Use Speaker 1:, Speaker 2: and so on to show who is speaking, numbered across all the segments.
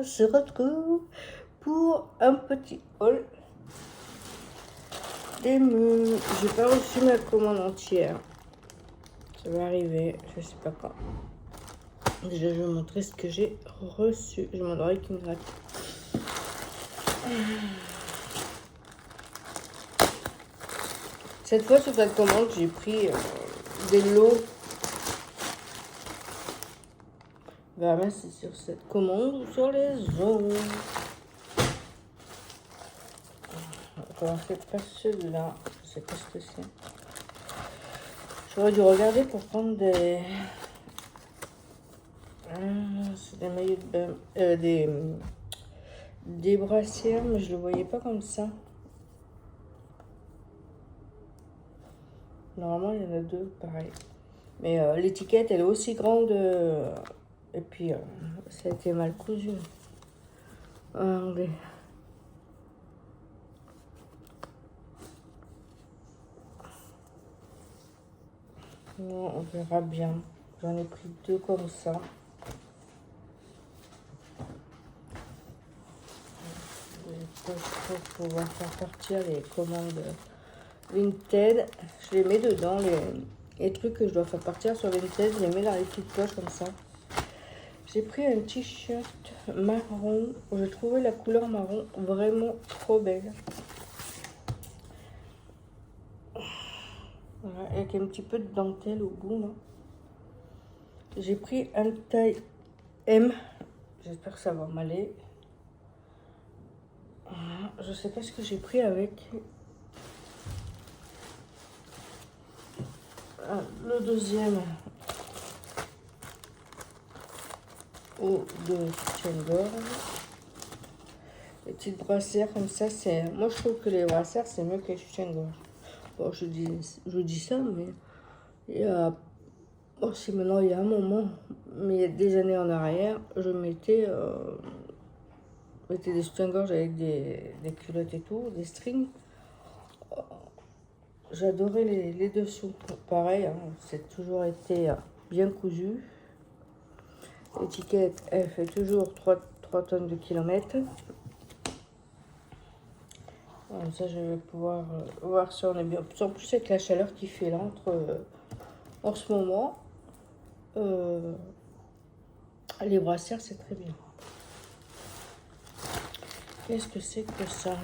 Speaker 1: se retrouve pour un petit haul des meubles. J'ai pas reçu ma commande entière. Ça va arriver, je sais pas quand. Déjà, je vais vous montrer ce que j'ai reçu. Je m'en aurais qu'une gratte. Cette fois, sur cette commande, j'ai pris des lots. Voilà, c'est sur cette commande ou sur les autres. On va commencer par celui-là. Je sais pas ce que c'est. J'aurais dû regarder pour prendre des... c'est des maillots de bain... des brassières, mais je le voyais pas comme ça. Normalement, il y en a deux, pareil. Mais l'étiquette, elle est aussi grande. Et puis, ça a été mal cousu. Regardez. Non, on verra bien. J'en ai pris deux comme ça. Pour pouvoir faire partir les commandes Vinted. Je les mets dedans, les trucs que je dois faire partir sur Vinted. Je les mets dans les petites poches comme ça. J'ai pris un t-shirt marron. J'ai trouvé la couleur marron vraiment trop belle. Voilà, avec un petit peu de dentelle au bout là. J'ai pris un taille M. J'espère que ça va m'aller. Voilà, je sais pas ce que j'ai pris avec. Le deuxième ou de soutien-gorge. Les petites brassières comme ça, c'est... Moi je trouve que les brassières c'est mieux que les soutiens-gorge. Bon, je dis ça, mais il y a... Bon, si maintenant il y a un moment, mais il y a des années en arrière, je mettais des soutiens-gorge avec des culottes et tout, des strings. J'adorais les dessous. Pareil, hein, c'est toujours été bien cousu. L'étiquette, elle fait toujours 3 tonnes de kilomètres. Comme ça, je vais pouvoir voir si on est bien. En plus, avec la chaleur qui fait là, en ce moment, les brassières, c'est très bien. Qu'est-ce que c'est que ça?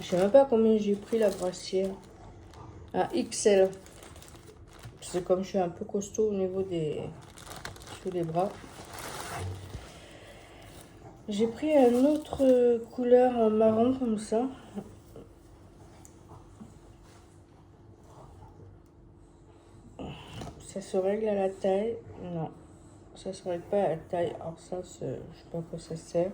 Speaker 1: Je sais même pas combien j'ai pris la brassière. Un XL. C'est comme je suis un peu costaud au niveau sous les bras. J'ai pris une autre couleur en marron comme ça. Ça se règle à la taille. Non, ça se règle pas à la taille. Alors ça, je sais pas à quoi ça sert.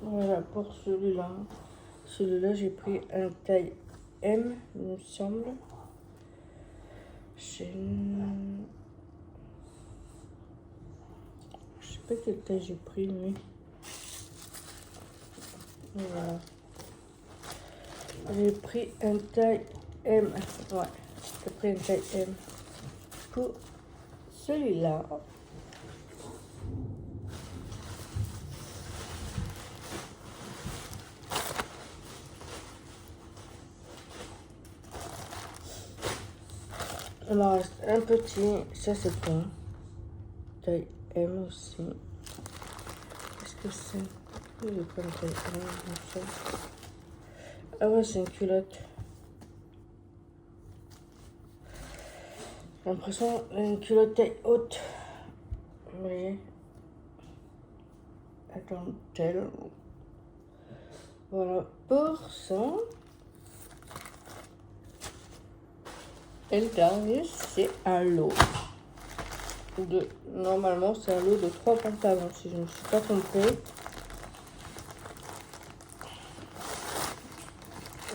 Speaker 1: Voilà pour celui-là. Celui-là, j'ai pris un taille M, il me semble. Je sais pas quelle taille j'ai pris, mais voilà. J'ai pris un taille M. Ouais, j'ai pris un taille M pour celui-là. Il m'en reste un petit, ça c'est bon. Taille M aussi. Qu'est-ce que c'est? J'ai pas une taille M. Ah ouais, c'est une culotte. J'ai l'impression d'une culotte taille haute. Vous voyez? Attends, tel. Voilà pour ça. Et le dernier, c'est un lot. Normalement, c'est un lot de 3 pantalons, si je ne me suis pas trompée.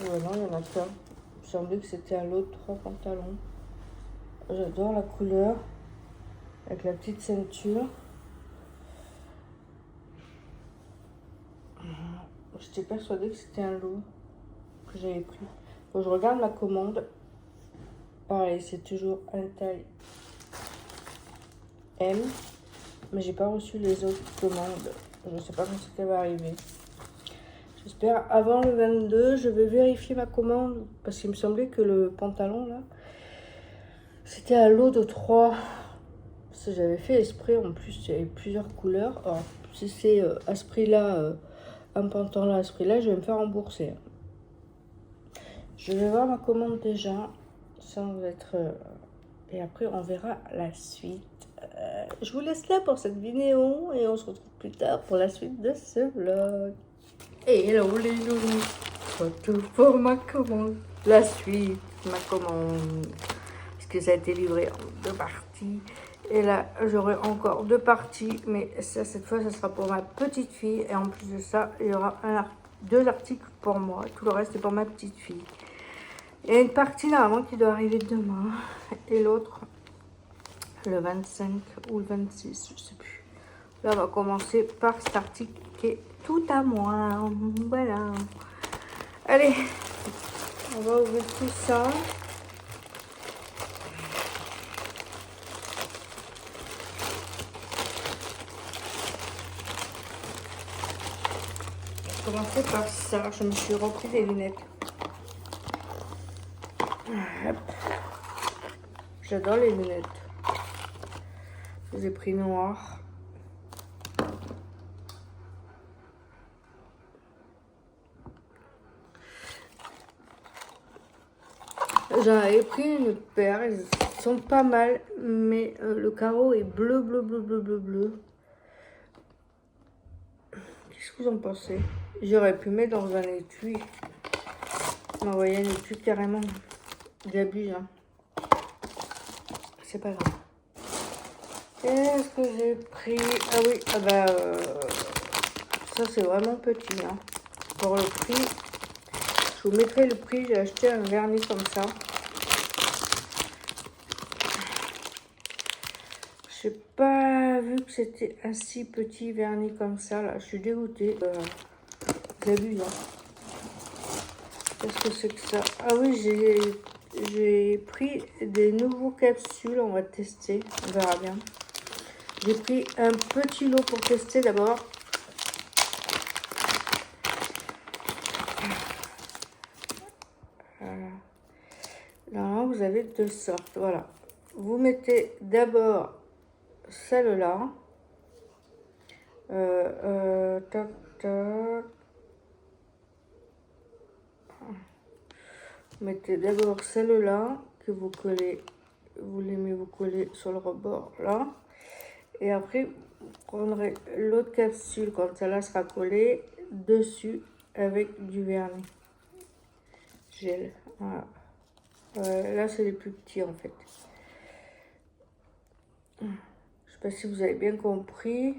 Speaker 1: Voilà, il y en a qu'un. Il me semblait que c'était un lot de 3 pantalons. J'adore la couleur. Avec la petite ceinture. J'étais persuadée que c'était un lot que j'avais pris. Quand je regarde ma commande, pareil, c'est toujours un taille M, mais j'ai pas reçu les autres commandes. Je ne sais pas quand c'est qu'elle va arriver. J'espère avant le 22, je vais vérifier ma commande parce qu'il me semblait que le pantalon là, c'était un lot de 3. Parce que j'avais fait esprit, en plus il y avait plusieurs couleurs. Alors, si c'est à ce prix-là, un pantalon à ce prix-là, je vais me faire rembourser. Je vais voir ma commande déjà, sans être... et après, on verra la suite. Je vous laisse là pour cette vidéo et on se retrouve plus tard pour la suite de ce vlog. Et hello les loulous, tout pour ma commande. La suite, ma commande. Parce que ça a été livré en 2 parties. Et là, j'aurai encore 2 parties. Mais ça, cette fois, ça sera pour ma petite fille. Et en plus de ça, il y aura 2 articles pour moi. Tout le reste est pour ma petite fille. Il y a une partie normalement qui doit arriver demain. Et l'autre, le 25 ou le 26, je sais plus. Là, on va commencer par cet article qui est tout à moi. Voilà. Allez, on va ouvrir tout ça. Je vais commencer par ça. Je me suis repris des lunettes. Hop. J'adore les lunettes. Je les ai pris noires. J'en avais pris une paire, ils sont pas mal, mais le carreau est bleu, bleu, bleu, bleu, bleu, bleu. Qu'est-ce que vous en pensez? J'aurais pu mettre dans un étui. M'envoyer un étui carrément. J'abuse, hein. C'est pas grave. Qu'est-ce que j'ai pris? Ah oui, ah bah, ça c'est vraiment petit, hein. Pour le prix, je vous mettrai le prix. J'ai acheté un vernis comme ça. J'ai pas vu que c'était un si petit vernis comme ça, là. Je suis dégoûtée. J'abuse, hein. Qu'est-ce que c'est que ça? Ah oui, j'ai pris des nouveaux capsules. On va tester. On verra bien. J'ai pris un petit lot pour tester d'abord. Là, vous avez 2 sortes. Voilà. Vous mettez d'abord celle-là. Tac, tac. Vous mettez d'abord celle-là que vous collez. Vous l'aimez vous coller sur le rebord là. Et après, vous prendrez l'autre capsule quand celle-là sera collée dessus avec du vernis gel. Voilà. Là, c'est les plus petits en fait. Je ne sais pas si vous avez bien compris.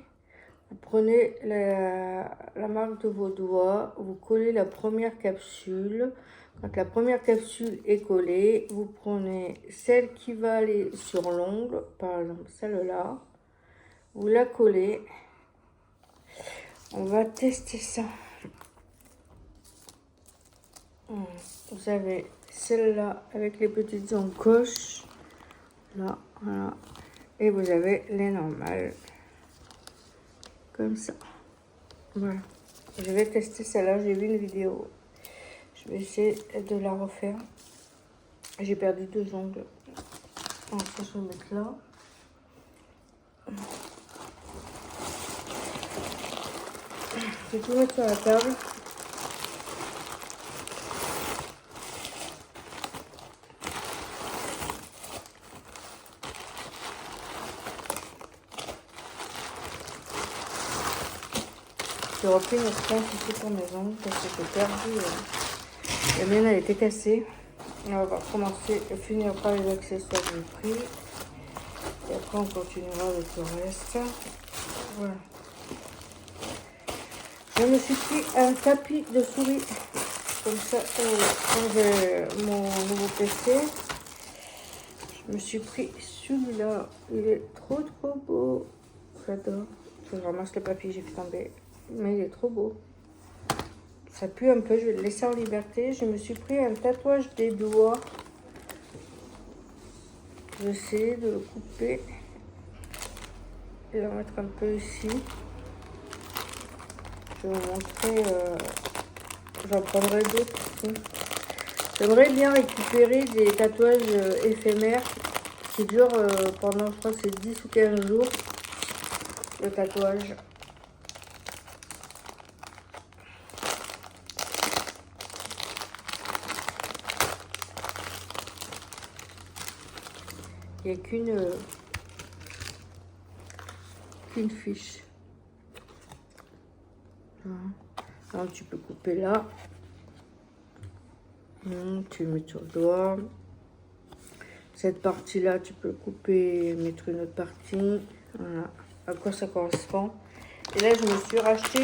Speaker 1: Vous prenez la marque de vos doigts, vous collez la première capsule. Quand la première capsule est collée, vous prenez celle qui va aller sur l'ongle, par exemple celle-là. Vous la collez. On va tester ça. Vous avez celle-là avec les petites encoches. Là, voilà. Et vous avez les normales. Comme ça. Voilà. Je vais tester celle-là. J'ai vu une vidéo. Je vais essayer de la refaire. J'ai perdu 2 ongles. Donc, ça, je vais mettre là. Je vais tout mettre sur la table. J'ai repris une pince ici pour mes ongles parce que j'ai perdu. La mienne a été cassée. On va commencer à finir par les accessoires que j'ai pris. Et après on continuera avec le reste. Voilà. Je me suis pris un tapis de souris. Comme ça, quand j'ai mon nouveau PC, je me suis pris celui-là. Il est trop beau. J'adore. Je ramasse le papier, j'ai fait tomber. Mais il est trop beau. Ça pue un peu, je vais le laisser en liberté. Je me suis pris un tatouage des doigts. Je vais essayer de le couper et le mettre un peu ici. Je vais vous montrer, j'en prendrai d'autres. J'aimerais bien récupérer des tatouages éphémères qui durent pendant, je crois que c'est 10 ou 15 jours, le tatouage. Il n'y a qu'une fiche. Alors, tu peux couper là. Tu le mets sur le doigt. Cette partie-là, tu peux couper et mettre une autre partie. Voilà, à quoi ça correspond. Et là, je me suis racheté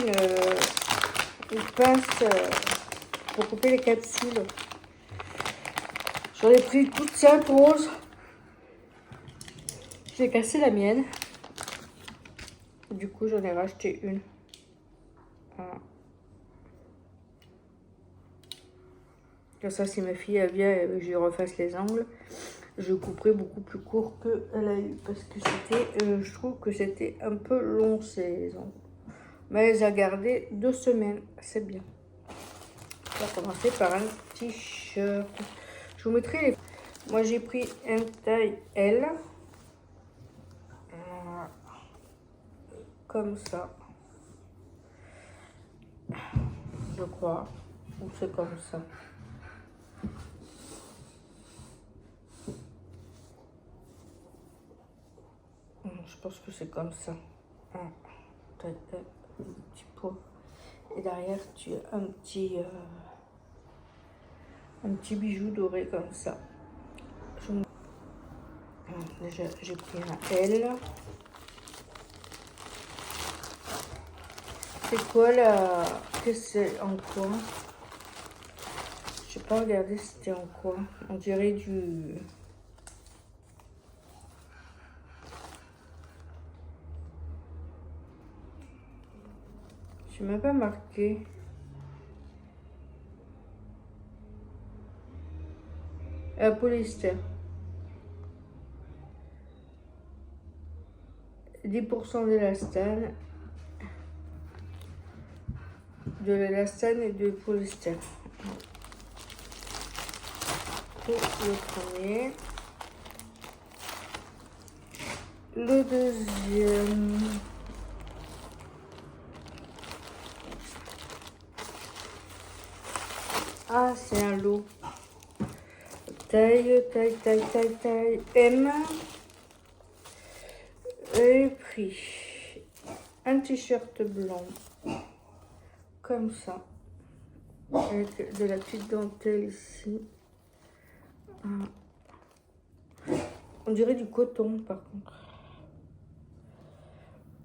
Speaker 1: une pince pour couper les capsules. J'en ai pris toute simple rose. J'ai cassé la mienne. Du coup, j'en ai racheté une. Voilà. Comme ça, si ma fille elle vient et que je lui refasse les angles, je couperai beaucoup plus court qu'elle a eu. Parce que c'était, je trouve que c'était un peu long ces ongles. Mais elle les a gardés 2 semaines. C'est bien. On va commencer par un t-shirt. Je vous mettrai les... Moi, j'ai pris un taille L. Comme ça. Je crois. Ou c'est comme ça. Je pense que c'est comme ça. Un petit pot. Et derrière, tu as un petit bijou doré comme ça. Déjà, j'ai pris un L. C'est quoi là? Qu'est-ce que c'est en quoi? Je n'ai pas regardé c'était en quoi. On dirait du... Je n'ai même pas marqué. Polyester. 10% d'élastane. De l'élastane et de polyester. Pour le premier. Le deuxième. Ah, c'est un lot. Taille M. Et prix. Un t-shirt blanc. Comme ça. Avec de la petite dentelle ici. On dirait du coton par contre.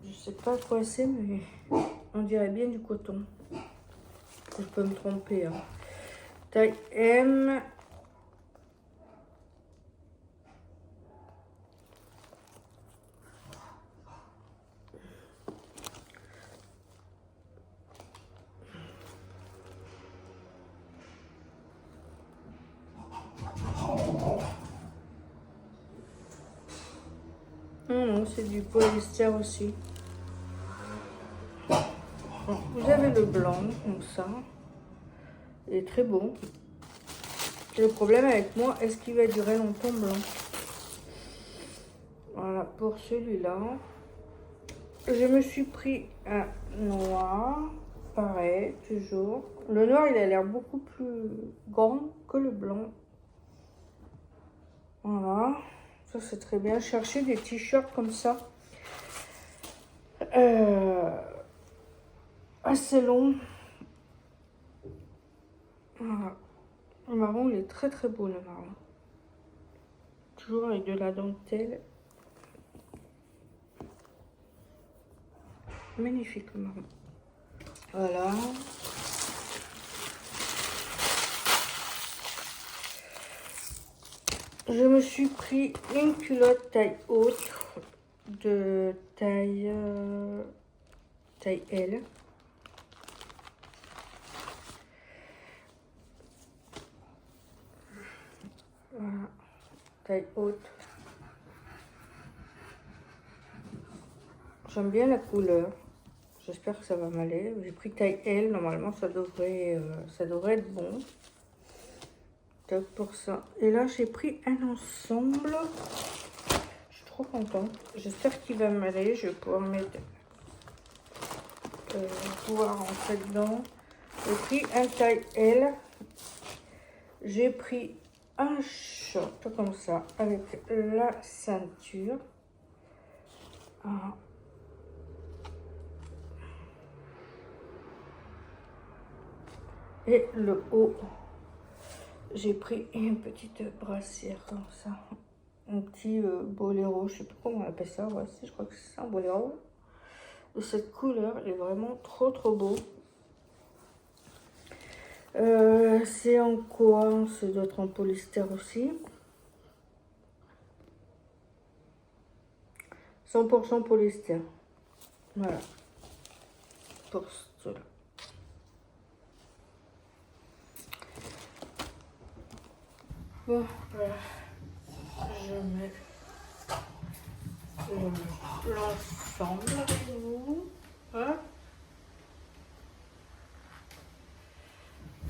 Speaker 1: Je sais pas quoi c'est, mais on dirait bien du coton. Je peux me tromper. Hein. Taille M. Non, c'est du polyester aussi. Donc, vous avez le blanc, comme ça. Il est très beau. Le problème avec moi, est-ce qu'il va durer longtemps blanc? Voilà, pour celui-là. Je me suis pris un noir. Pareil, toujours. Le noir, il a l'air beaucoup plus grand que le blanc. Voilà. Ça, c'est très bien. Chercher des t-shirts comme ça. Assez long. Voilà. Le marron, il est très très beau, le marron. Toujours avec de la dentelle. Magnifique, le marron. Voilà. Je me suis pris une culotte taille haute de taille L. taille haute. J'aime bien la couleur. J'espère que ça va m'aller. J'ai pris taille L. Normalement, ça devrait être bon. Top pour ça. Et là, j'ai pris un ensemble. Je suis trop contente. J'espère qu'il va m'aller. Je vais pouvoir mettre... pouvoir rentrer dedans. J'ai pris un taille L. J'ai pris un short comme ça avec la ceinture. Ah. Et le haut, j'ai pris une petite brassière comme ça. Un petit boléro, je sais pas comment on appelle ça. Ouais, si, je crois que c'est ça, un boléro. Et cette couleur est vraiment trop beau. C'est en quoi? Ça doit être en polyester aussi. 100% polyester. Voilà. Pour cela. Bon, voilà. Je mets l'ensemble avec vous. Hein?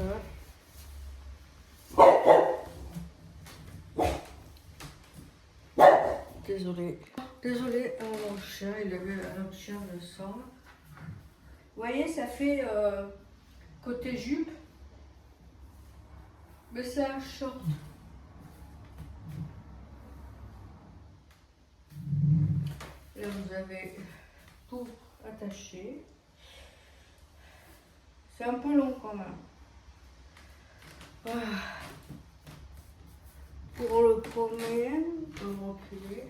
Speaker 1: Hein? Désolée, mon chien, il avait un autre chien de sang. Vous voyez, ça fait côté jupe, mais c'est un short. Là, vous avez tout attaché. C'est un peu long quand même. Ah. Pour le premier, on peut reculer.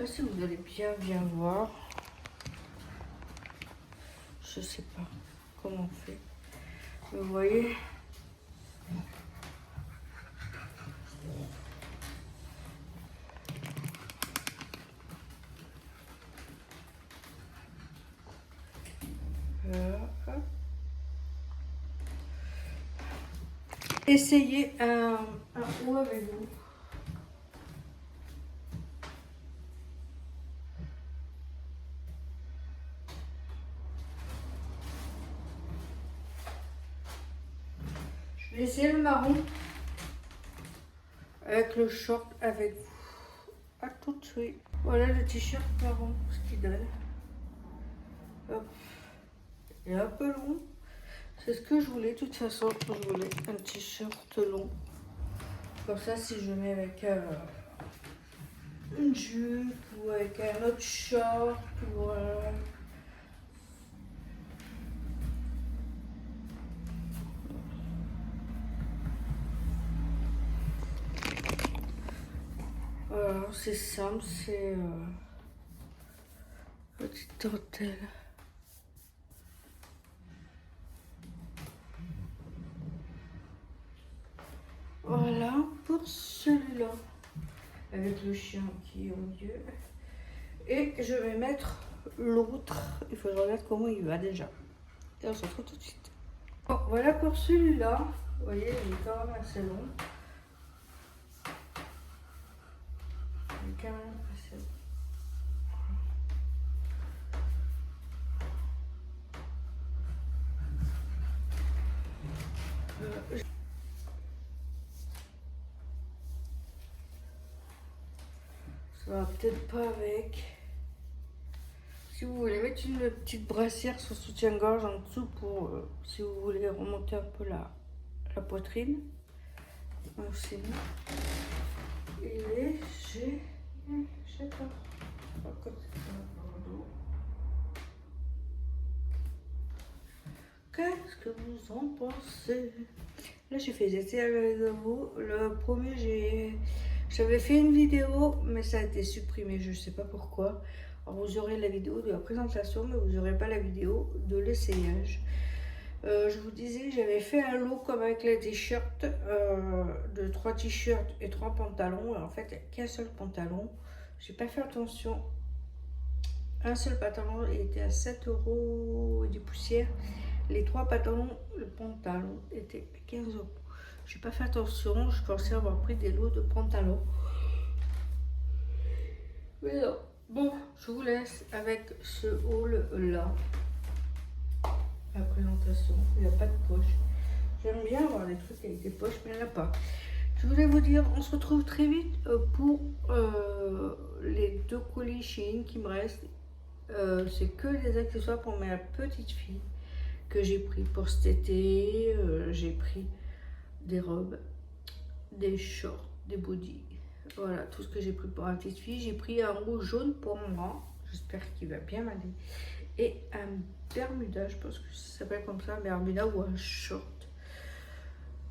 Speaker 1: Si vous allez bien voir, je sais pas comment on fait. Mais vous voyez, essayez un haut avec vous. Je vais essayer le marron avec le short avec vous. À tout de suite. Voilà le t-shirt marron, ce qu'il donne. Hop. Il est un peu long. C'est ce que je voulais. De toute façon, je voulais un t-shirt long. Comme ça, si je mets avec une jupe ou avec un autre short ou voilà, c'est simple, c'est petite dentelle. Voilà pour celui-là, avec le chien qui est au milieu. Et je vais mettre l'autre. Il faut que je regarde comment il va déjà. Et on se retrouve tout de suite. Bon, voilà pour celui-là. Vous voyez, il est quand même assez long. Il est quand même assez long. Ça va peut-être pas avec. Si vous voulez mettre une petite brassière sur soutien-gorge en dessous pour si vous voulez remonter un peu la poitrine. Aussi. Il est chez... Je sais pas. Qu'est-ce que vous en pensez? Là, j'ai fait des essais avec vous. Le premier, j'avais fait une vidéo, mais ça a été supprimé. Je sais pas pourquoi. Alors, vous aurez la vidéo de la présentation, mais vous n'aurez pas la vidéo de l'essayage. Je vous disais, j'avais fait un lot comme avec les t-shirts, de 3 t-shirts et 3 pantalons. Et en fait, il n'y a qu'un seul pantalon. J'ai pas fait attention. Un seul pantalon, il était à 7 € et des poussières. les 3 pantalons, le pantalon était 15 €. Je n'ai pas fait attention, je pensais avoir pris des lots de pantalons. Mais non. Bon, je vous laisse avec ce haul là. La présentation, il n'y a pas de poche. J'aime bien avoir des trucs avec des poches, mais il n'y en a pas. Je voulais vous dire, on se retrouve très vite pour les 2 colis Shein qui me restent. C'est que des accessoires pour ma petite fille que j'ai pris pour cet été. J'ai pris des robes, des shorts, des bodys. Voilà, tout ce que j'ai pris pour ma petite fille. J'ai pris un rouge jaune pour moi. J'espère qu'il va bien m'aller. Et un bermuda, je pense que ça s'appelle comme ça, un bermuda ou un short.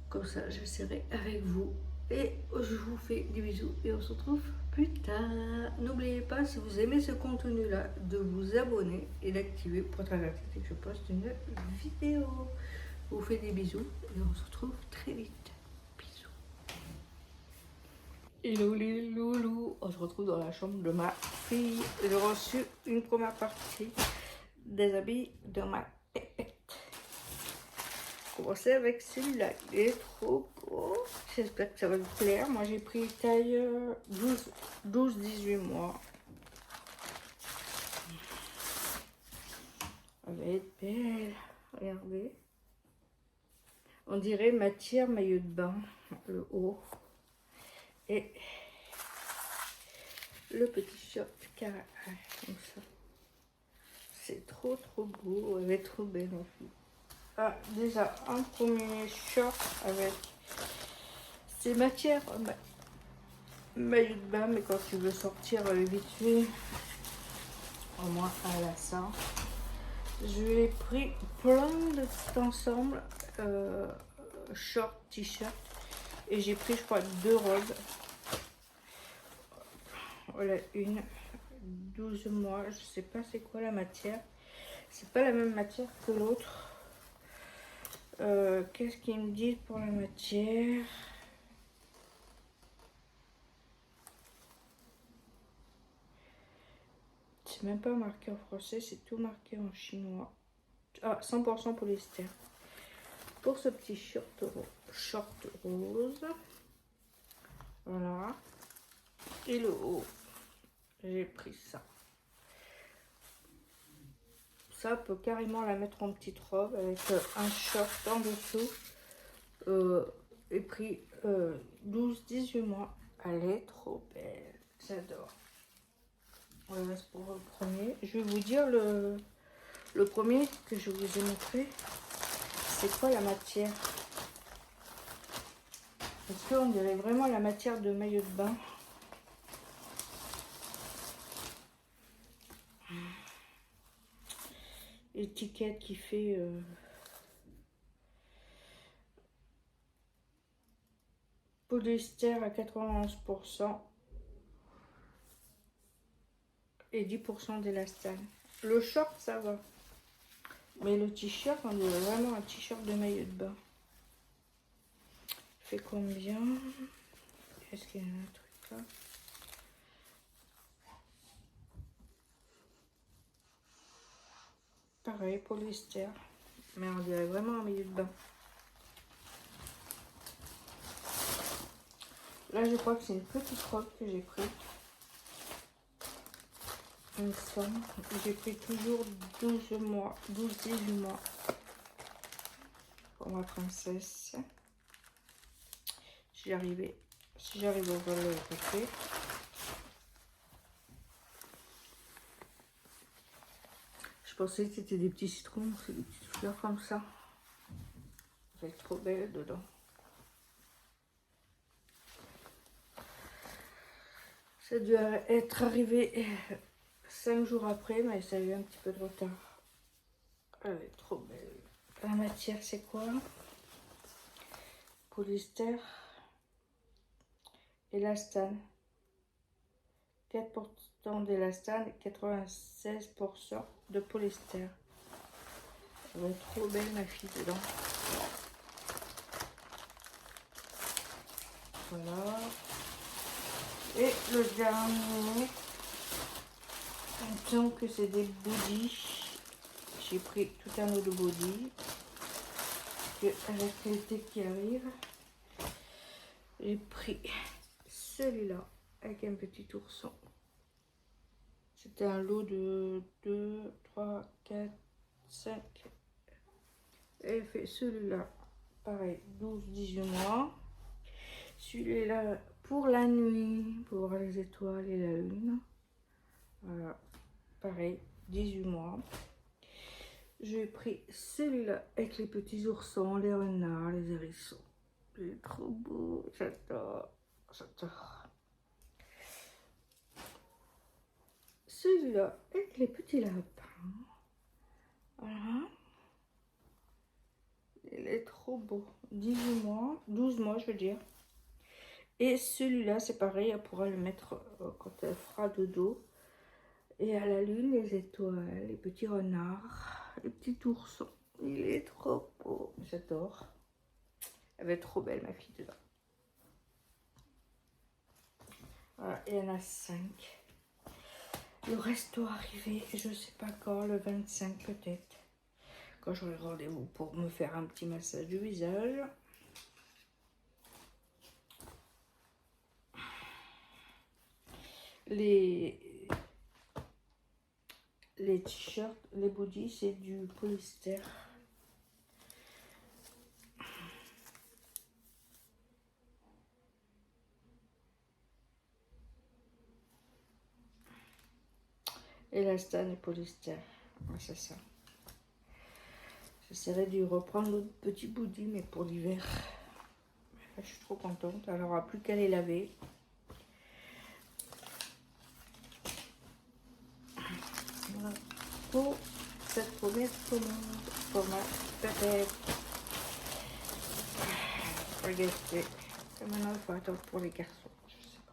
Speaker 1: Comme ça, j'essaierai avec vous. Et je vous fais des bisous et on se retrouve plus tard. N'oubliez pas, si vous aimez ce contenu-là, de vous abonner et d'activer pour être averti dès que je poste une vidéo. Je vous fais des bisous et on se retrouve très vite. Hello les loulous, on se retrouve dans la chambre de ma fille. J'ai reçu une première partie des habits de ma pépette. Commencer avec celui-là, il est trop beau. J'espère que ça va vous plaire. Moi j'ai pris taille 12-18 mois. Elle va être belle, regardez. On dirait matière maillot de bain, le haut. Et le petit short carré, comme ça. C'est trop beau, elle est trop belle ma fille. Ah, déjà un premier short avec ces matières maillot de bain, mais quand tu veux sortir vite fait, au moins à la ça. Je lui ai pris plein de petits ensembles, short, t-shirt, et j'ai pris je crois 2 robes. Voilà, une 12 mois, je sais pas c'est quoi la matière, c'est pas la même matière que l'autre. Qu'est-ce qu'ils me disent pour la matière? C'est même pas marqué en français, c'est tout marqué en chinois. Ah, 100% polyester. Pour ce petit short rose, voilà. Et le haut, j'ai pris ça. Ça peut carrément la mettre en petite robe avec un short en dessous. Et pris 12-18 mois. Elle est trop belle. J'adore. Voilà, c'est pour le premier. Je vais vous dire le premier que je vous ai montré. C'est quoi la matière? Parce qu'on dirait vraiment la matière de maillot de bain. Étiquette qui fait polyester à 91% et 10% d'élastane. Le short ça va, mais le t-shirt on dirait vraiment un t-shirt de maillot de bain. Il fait combien? Est-ce qu'il y a un truc là? Pareil, polyester, mais on dirait vraiment un maillot de bain. Là, je crois que c'est une petite robe que j'ai pris. Une somme. J'ai pris toujours 12 mois, 12-18 mois pour ma princesse. Si j'arrive à le côté. Je pensais que c'était des petits citrons, c'est des petites fleurs comme ça. Ça va être trop belle dedans. Ça doit être arrivé 5 jours après, mais ça a eu un petit peu de retard. Elle est trop belle. La matière, c'est quoi? Polyester. Élastane. 4% d'élastane et 96% de polyester. Elle va être trop belle, ma fille, dedans. Voilà. Et le dernier, il me semble que c'est des bodys. J'ai pris tout un lot de body. qu'avec l'été qui arrive, j'ai pris celui-là avec un petit ourson. C'était un lot de 2, 3, 4, 5. Et fait celui-là, pareil, 12-18 mois. Celui-là pour la nuit, pour voir les étoiles et la lune. Voilà, pareil, 18 mois. J'ai pris celui-là avec les petits oursons, les renards, les hérissons. C'est trop beau, j'adore, j'adore. Celui-là avec les petits lapins. Voilà. Il est trop beau. 18 mois, 12 mois je veux dire. Et celui-là c'est pareil, elle pourra le mettre quand elle fera dodo. Et à la lune, les étoiles, les petits renards, les petits oursons. Il est trop beau. J'adore. Elle va être trop belle, ma fille, dedans. Voilà, il y en a 5. Le reste doit arriver, je ne sais pas quand, le 25 peut-être. Quand j'aurai rendez-vous pour me faire un petit massage du visage. Les t-shirts, les bodies, c'est du polyester. Et la stan est polyester. Ouais, c'est ça. J'essaierai de reprendre l'autre petit body, mais pour l'hiver. Je suis trop contente. Elle n'aura plus qu'à les laver. Voilà. Pour cette première commande, pour ma pépette. Regardez. Et maintenant, il faut attendre pour les garçons. Je sais pas.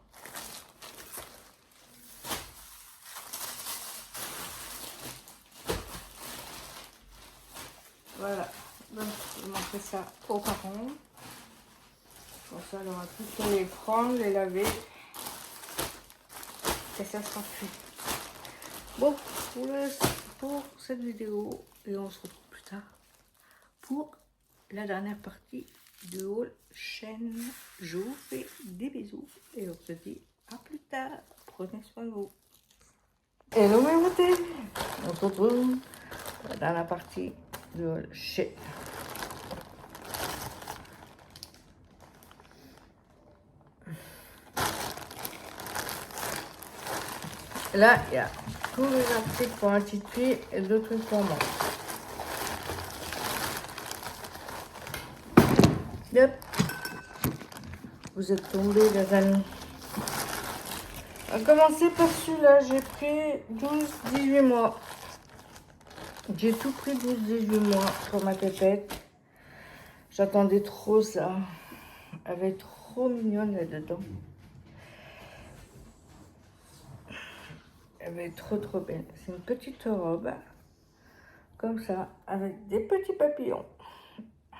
Speaker 1: Voilà. Donc, je vais montrer ça aux parents. Comme ça, elle aura plus qu'à les prendre, les laver. Et ça sera fait. Bon, pour cette vidéo, et on se retrouve plus tard pour la dernière partie de haul chaîne. Je vous fais des bisous et on se dit à plus tard. Prenez soin de vous. Hello mes beautés, on se retrouve dans la partie de haul chaîne. Là, il y a tous les articles pour un petit pied et deux trucs pour moi. Yep. Vous êtes tombés, les amis. On va commencer par celui-là. J'ai pris 12-18 mois. J'ai tout pris 12-18 mois pour ma pépette. J'attendais trop ça. Elle est trop mignonne là-dedans. Elle est trop belle. C'est une petite robe. Comme ça. Avec des petits papillons.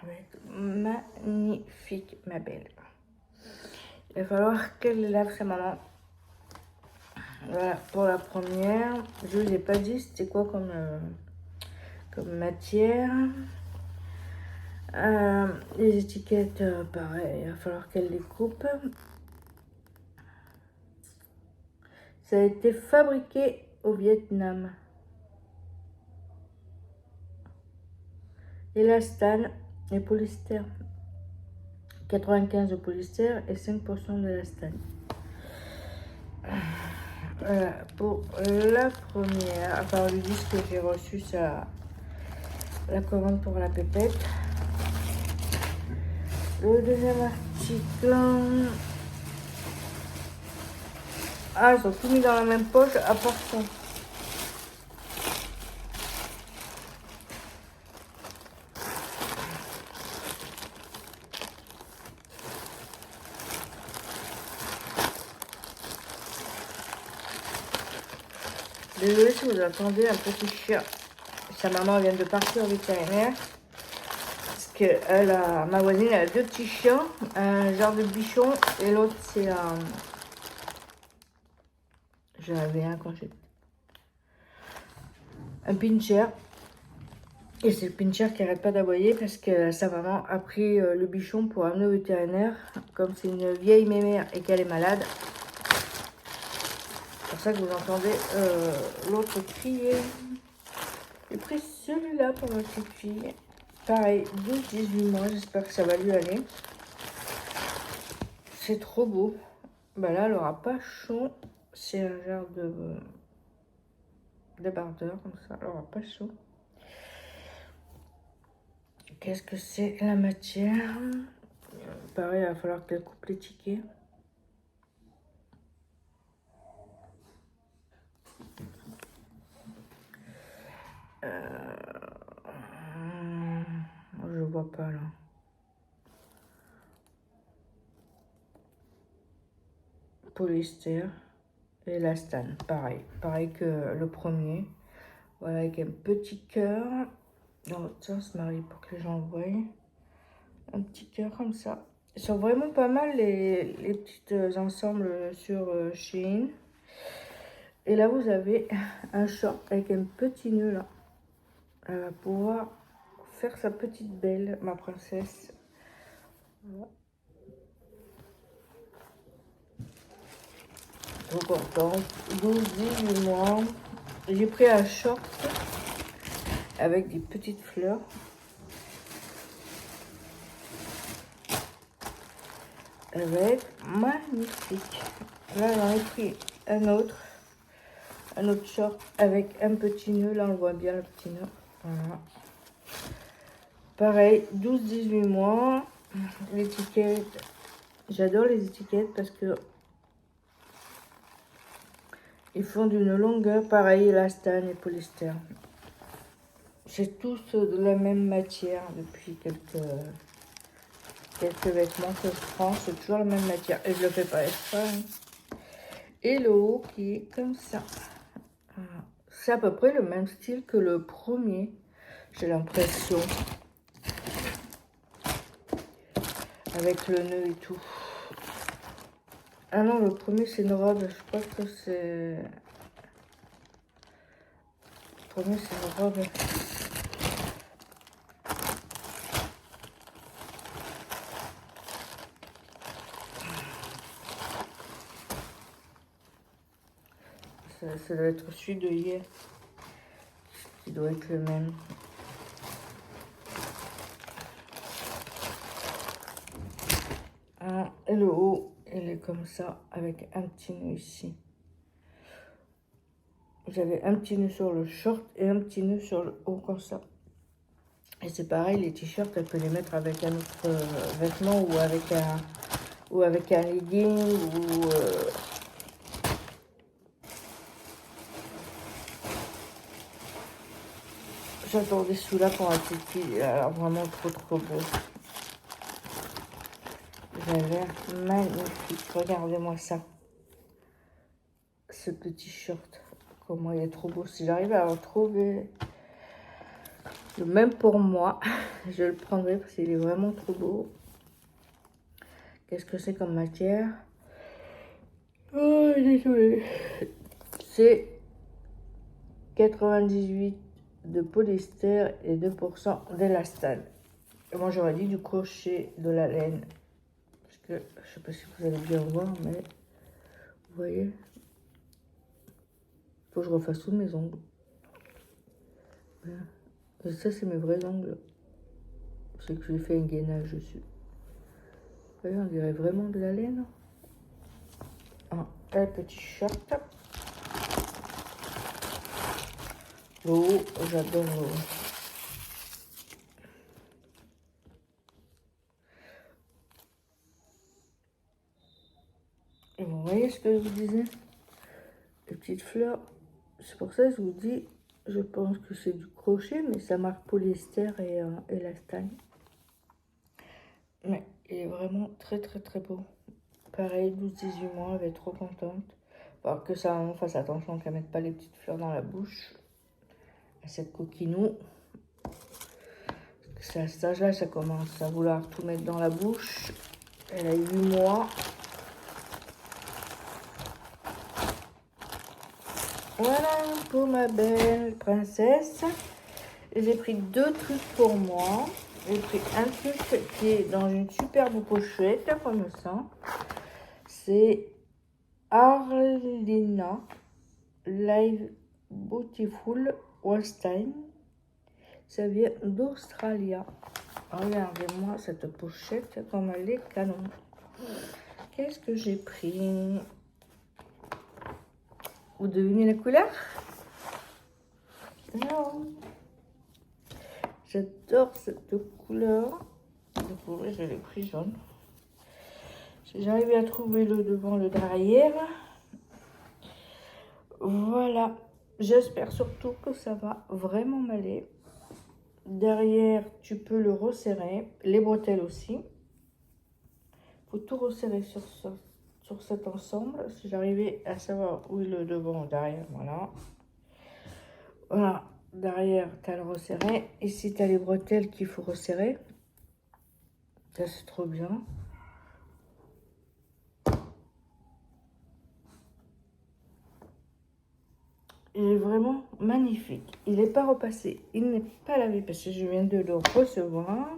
Speaker 1: Elle va être magnifique, ma belle. Il va falloir qu'elle lave sa maman. Voilà, pour la première. Je ne vous ai pas dit c'était quoi comme matière. Les étiquettes, pareil, il va falloir qu'elle les coupe. Ça a été fabriqué au Vietnam. Élastane et polyester. 95 de polyester et 5% d'élastane. Voilà, pour la première, à part le disque que j'ai reçu, ça, la commande pour la pépette. Le deuxième article. Ah, ils ont tout mis dans la même poche, à part ça. Désolée si vous entendez un petit chien. Sa maman vient de partir au vétérinaire. Parce que ma voisine a deux petits chiens. Un genre de bichon et l'autre c'est un... J'en avais un quand j'étais... Un pincher. Et c'est le pincher qui arrête pas d'aboyer parce que sa maman a pris le bichon pour amener au vétérinaire. Comme c'est une vieille mémère et qu'elle est malade. C'est pour ça que vous entendez l'autre crier. J'ai pris celui-là pour ma petite fille. Pareil, 12-18 mois, j'espère que ça va lui aller. C'est trop beau. Bah là, elle aura pas chaud. C'est un genre de débardeur comme ça, elle aura pas chaud. Qu'est-ce que c'est la matière? Pareil, il va falloir qu'elle coupe les tickets. Je vois pas là. Polyester et élastane, pareil que le premier. Voilà, avec un petit cœur dans l'autre sens, Marie, pour que les gens voient. Un petit cœur comme ça. Ils sont vraiment pas mal les petits ensembles sur Shein. Et là, vous avez un short avec un petit nœud là. Elle va pouvoir faire sa petite belle, ma princesse. Voilà. Trop contente. 12-18 mois. J'ai pris un short avec des petites fleurs. Elle va être magnifique. Là, j'en ai pris un autre short avec un petit nœud. Là, on voit bien le petit nœud. Voilà. Pareil, 12-18 mois. L'étiquette, j'adore les étiquettes parce que ils font d'une longueur. Pareil, élastane et polyester. C'est tous de la même matière depuis quelques vêtements que je prends. C'est toujours la même matière. Et je le fais pas exprès. Hein. Et le haut qui est comme ça. Voilà. C'est à peu près le même style que le premier. J'ai l'impression. Avec le nœud et tout. Ah non, le premier c'est une robe. Je crois que c'est... Le premier c'est une robe. Ça doit être celui de hier. Qui doit être le même. Ah, et le haut, il est comme ça, avec un petit nœud ici. J'avais un petit nœud sur le short et un petit nœud sur le haut, comme ça. Et c'est pareil, les t-shirts, elle peut les mettre avec un autre vêtement ou avec un legging ou... J'attendais celui-là pour un petit, alors vraiment trop beau. Il a l'air magnifique, regardez-moi ça. Ce petit short, comment il est trop beau. Si j'arrive à en trouver le même pour moi, je le prendrai parce qu'il est vraiment trop beau. Qu'est-ce que c'est comme matière? Oh, désolé. C'est 98 de polyester et 2% d'élastane. Moi j'aurais dit du crochet de la laine. Parce que je sais pas si vous allez bien voir, mais vous voyez, faut que je refasse tous mes ongles. Voilà. Et ça c'est mes vrais ongles. C'est que j'ai fait un gainage dessus. Vous voyez, on dirait vraiment de la laine. Un petit short. Le haut, j'adore le haut. Et vous voyez ce que je vous disais? Les petites fleurs. C'est pour ça que je vous dis, je pense que c'est du crochet, mais ça marque polyester et élastane. Mais il est vraiment très beau. Pareil, 12-18 mois, elle est trop contente. Alors que sa maman fasse attention qu'elle ne mette pas les petites fleurs dans la bouche. À cette coquinou. Parce que à cet âge-là, ça commence à vouloir tout mettre dans la bouche. Elle a 8 mois. Voilà pour ma belle princesse. j'ai pris 2 trucs pour moi. J'ai pris un truc qui est dans une superbe pochette, comme ça. C'est Arlina Live Beautiful Wallstein. Ça vient d'Australie. Regardez-moi cette pochette, comme elle est canon. Qu'est-ce que j'ai pris? Vous devinez la couleur? Non. J'adore cette couleur. Donc, je l'ai pris jaune. J'ai arrivé à trouver le devant, le derrière. Voilà. J'espère surtout que ça va vraiment m'aller. Derrière, tu peux le resserrer. Les bretelles aussi. Il faut tout resserrer sur cet ensemble. Si j'arrivais à savoir où est le devant ou derrière, voilà. Voilà. Derrière, tu as le resserré. Ici, tu as les bretelles qu'il faut resserrer. Ça, c'est trop bien. Il est vraiment magnifique. Il n'est pas repassé. Il n'est pas lavé parce que je viens de le recevoir.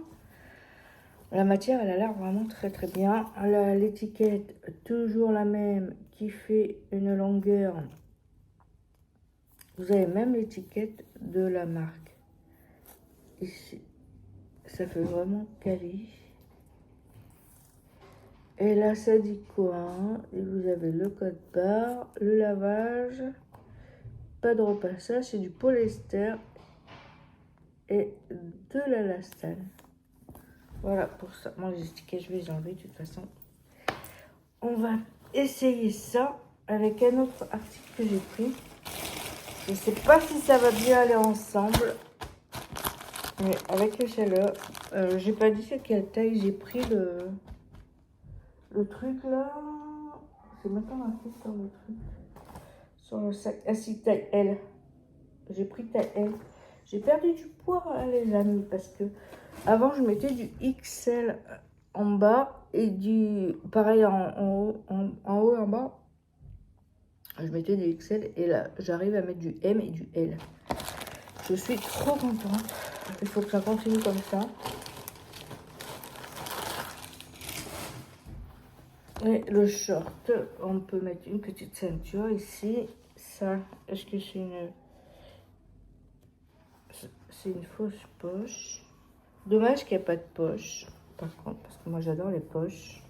Speaker 1: La matière, elle a l'air vraiment très très bien. L'étiquette, toujours la même, qui fait une longueur. Vous avez même l'étiquette de la marque. Ici, ça fait vraiment quali. Et là, ça dit quoi? Et vous avez le code barre, le lavage, pas de repassage, c'est du polyester et de l'élastane. Voilà pour ça. Moi, les étiquettes, je vais les enlever de toute façon. On va essayer ça avec un autre article que j'ai pris. Je ne sais pas si ça va bien aller ensemble. Mais avec les chaleurs, j'ai pas dit à quelle taille j'ai pris le truc là. C'est maintenant marqué sur le truc. Sur le sac. Ah si, taille L. J'ai pris taille L. J'ai perdu du poids, hein, les amis, parce que avant je mettais du XL en bas et du pareil en haut et en bas. Je mettais du XL et là j'arrive à mettre du M et du L. Je suis trop contente. Il faut que ça continue comme ça. Et le short, on peut mettre une petite ceinture ici. Ça, est-ce que c'est une fausse poche? Dommage qu'il n'y ait pas de poche, par contre, parce que moi j'adore les poches.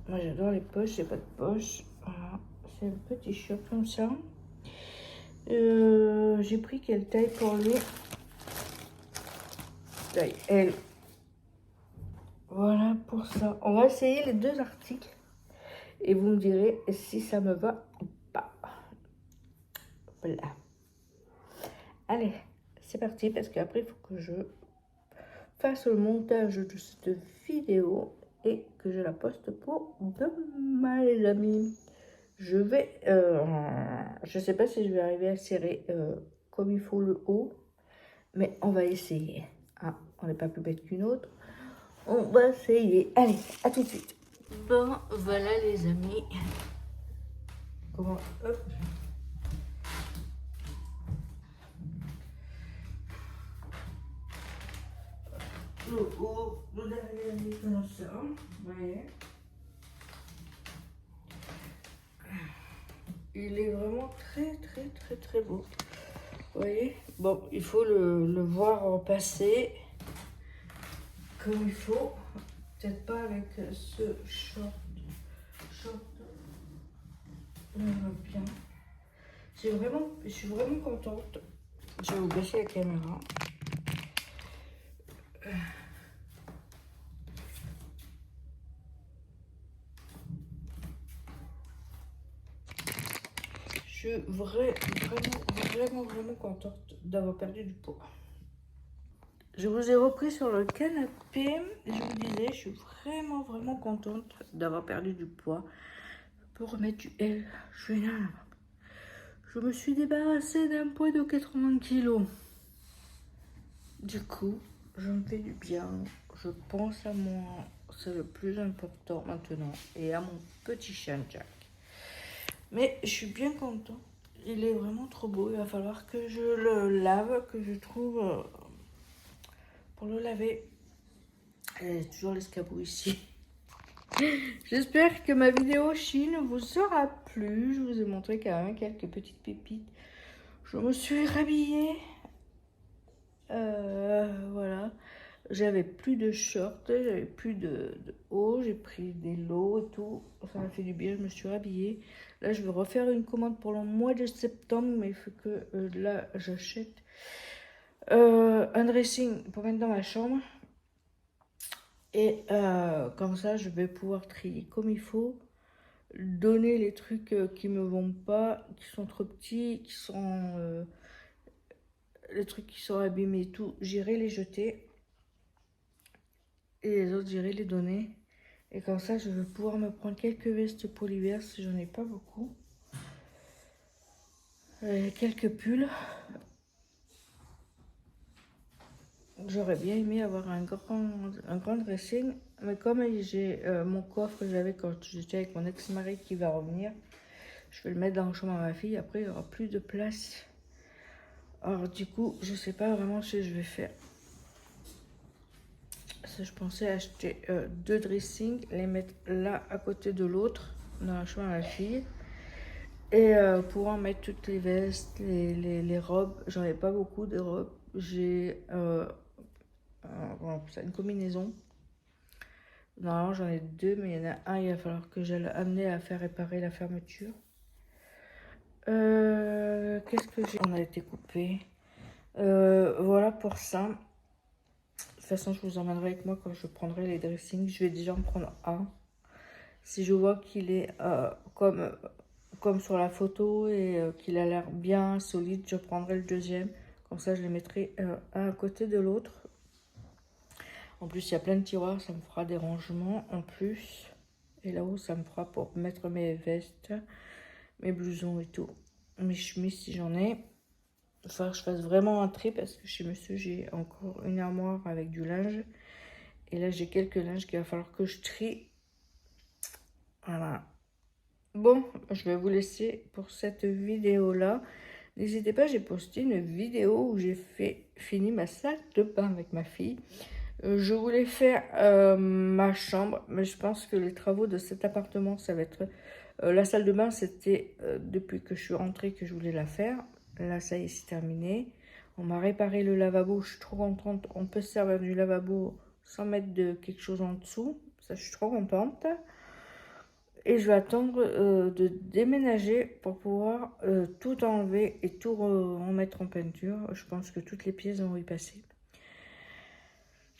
Speaker 1: Moi j'adore les poches, j'ai pas de poche. Voilà, c'est un petit short comme ça. J'ai pris quelle taille pour lui? Taille L. Voilà pour ça. On va essayer les 2 articles et vous me direz si ça me va ou pas. Voilà. Allez, c'est parti parce qu'après il faut que je fasse le montage de cette vidéo et que je la poste pour demain, les amis. Je vais, je sais pas si je vais arriver à serrer comme il faut le haut, mais on va essayer. Ah, on n'est pas plus bête qu'une autre. On va essayer. Allez, à tout de suite. Bon, voilà les amis. Comment, hop. Le haut, le derrière, comme ça. Vous voyez. Il est vraiment très très très très beau. Vous voyez. Bon, il faut le voir passer comme il faut. Peut-être pas avec ce short. Bien. Je suis vraiment contente. Je vais vous baisser la caméra. Je suis vraiment contente d'avoir perdu du poids. Je vous ai repris sur le canapé. Je vous disais, je suis vraiment contente d'avoir perdu du poids. Pour remettre du L, je me suis débarrassée d'un poids de 80 kg. Du coup, je me fais du bien. Je pense à moi. C'est le plus important maintenant. Et à mon petit chien Jack. Mais je suis bien contente. Il est vraiment trop beau. Il va falloir que je le lave, que je trouve pour le laver. Il y a toujours l'escabeau ici. J'espère que ma vidéo Chine vous aura plu. Je vous ai montré quand même quelques petites pépites. Je me suis rhabillée. Voilà. J'avais plus de shorts, j'avais plus de haut. J'ai pris des lots et tout. Ça m'a fait du bien. Je me suis rhabillée. Là, je vais refaire une commande pour le mois de septembre. Mais il faut que là, j'achète un dressing pour mettre dans ma chambre. Et comme ça, je vais pouvoir trier comme il faut. Donner les trucs qui me vont pas, qui sont trop petits, qui sont les trucs qui sont abîmés et tout, j'irai les jeter et les autres j'irai les donner. Et comme ça, je vais pouvoir me prendre quelques vestes pour l'hiver si j'en ai pas beaucoup. Quelques pulls. J'aurais bien aimé avoir un grand dressing, mais comme j'ai mon coffre que j'avais quand j'étais avec mon ex-mari qui va revenir, je vais le mettre dans la chambre à ma fille. Après, il n'y aura plus de place. Alors du coup, je sais pas vraiment ce que je vais faire. Je pensais acheter deux dressings, les mettre là à côté de l'autre, dans la chambre à ma fille. Et pouvoir mettre toutes les vestes, les robes. J'en ai pas beaucoup de robes. J'ai une combinaison. Normalement j'en ai deux, mais il y en a un, il va falloir que j'aille amener à faire réparer la fermeture. Qu'est-ce que j'ai? On a été coupé. Voilà pour ça. De toute façon, je vous emmènerai avec moi quand je prendrai les dressings. Je vais déjà en prendre un. Si je vois qu'il est comme sur la photo et qu'il a l'air bien solide, je prendrai le deuxième. Comme ça, je les mettrai un à côté de l'autre. En plus, il y a plein de tiroirs, ça me fera des rangements en plus. Et là-haut, ça me fera pour mettre mes vestes, mes blousons et tout. Mes chemises si j'en ai. Il va falloir que je fasse vraiment un tri parce que chez monsieur, j'ai encore une armoire avec du linge. Et là, j'ai quelques linges qu'il va falloir que je trie. Voilà. Bon, je vais vous laisser pour cette vidéo-là. N'hésitez pas, j'ai posté une vidéo où j'ai fini ma salle de bain avec ma fille. Je voulais faire ma chambre, mais je pense que les travaux de cet appartement, ça va être... la salle de bain, c'était depuis que je suis rentrée que je voulais la faire. Là, ça y est, c'est terminé. On m'a réparé le lavabo, je suis trop contente. On peut se servir du lavabo sans mettre de quelque chose en dessous. Ça, je suis trop contente. Et je vais attendre de déménager pour pouvoir tout enlever et tout remettre en peinture. Je pense que toutes les pièces vont y passer.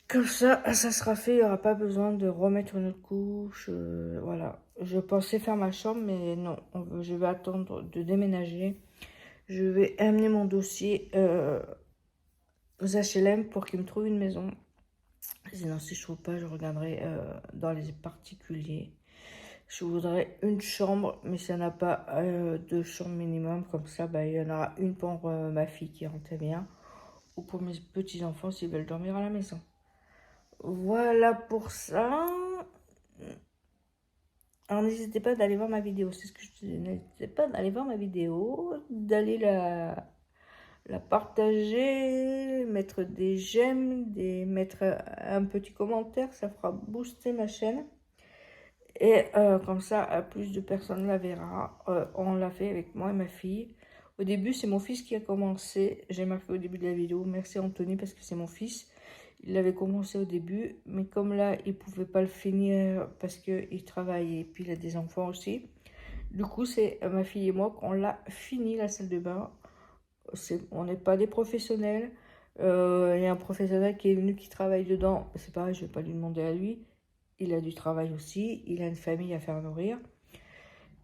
Speaker 1: Comme ça sera fait. Il n'y aura pas besoin de remettre une autre couche. Voilà. Je pensais faire ma chambre, mais non. Je vais attendre de déménager. Je vais amener mon dossier aux HLM pour qu'ils me trouvent une maison. Sinon, si je ne trouve pas, je regarderai dans les particuliers. Je voudrais une chambre, mais ça n'a pas deux chambres minimum. Comme ça, bah, il y en aura une pour ma fille qui rentre bien, ou pour mes petits-enfants s'ils veulent dormir à la maison. Voilà pour ça. Alors, n'hésitez pas d'aller voir ma vidéo. C'est ce que je te dis. N'hésitez pas d'aller voir ma vidéo, d'aller la partager, mettre des j'aime, mettre un petit commentaire. Ça fera booster ma chaîne. Et comme ça, plus de personnes la verra. On l'a fait avec moi et ma fille. Au début, c'est mon fils qui a commencé. J'ai marqué au début de la vidéo. Merci Anthony parce que c'est mon fils. Il avait commencé au début. Mais comme là, il ne pouvait pas le finir parce qu'il travaille et puis il a des enfants aussi. Du coup, c'est ma fille et moi qu'on l'a fini la salle de bain. On n'est pas des professionnels. Il y a un professionnel qui est venu qui travaille dedans. C'est pareil, je ne vais pas lui demander à lui. Il a du travail aussi, il a une famille à faire nourrir.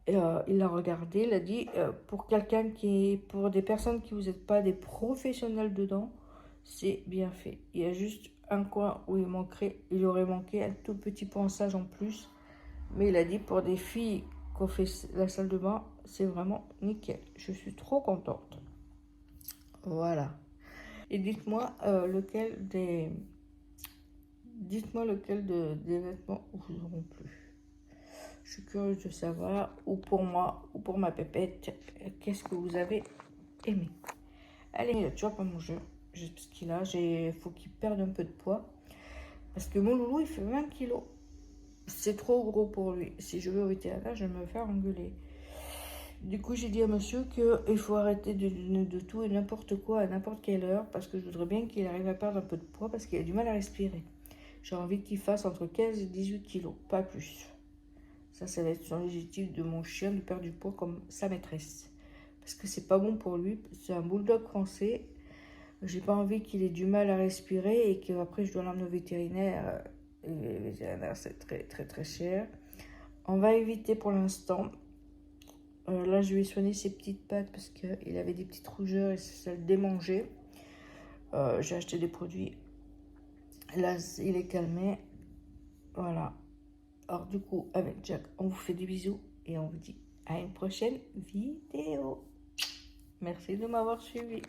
Speaker 1: Et, il l'a regardé, il a dit, pour des personnes qui vous n'êtes pas des professionnels dedans, c'est bien fait. Il y a juste un coin où il aurait manqué un tout petit ponçage en plus. Mais il a dit, pour des filles qui ont fait la salle de bain, c'est vraiment nickel. Je suis trop contente. Voilà. Et dites-moi Dites-moi lequel des vêtements vous auront plu. Je suis curieuse. curieuse de savoir, ou pour moi, ou pour ma pépette, qu'est-ce que vous avez aimé. Allez, il n'a toujours pas mangé. Je sais pas ce qu'il a. Il faut qu'il perde un peu de poids. Parce que mon loulou, il fait 20 kilos. C'est trop gros pour lui. Si je vais au vétérinaire, je vais me faire engueuler. Du coup, j'ai dit à monsieur qu'il faut arrêter de tout et n'importe quoi à n'importe quelle heure. Parce que je voudrais bien qu'il arrive à perdre un peu de poids. Parce qu'il a du mal à respirer. J'ai envie qu'il fasse entre 15 et 18 kilos. Pas plus. Ça va être son objectif de mon chien, de perdre du poids comme sa maîtresse. Parce que c'est pas bon pour lui. C'est un bulldog français. J'ai pas envie qu'il ait du mal à respirer et qu'après je dois l'emmener au vétérinaire. Et le vétérinaire, c'est très cher. On va éviter pour l'instant. Là, je vais soigner ses petites pattes parce qu'il avait des petites rougeurs et ça le démangeait. J'ai acheté des produits. Là, il est calmé. Voilà. Alors du coup, avec Jack, on vous fait des bisous et on vous dit à une prochaine vidéo. Merci de m'avoir suivi.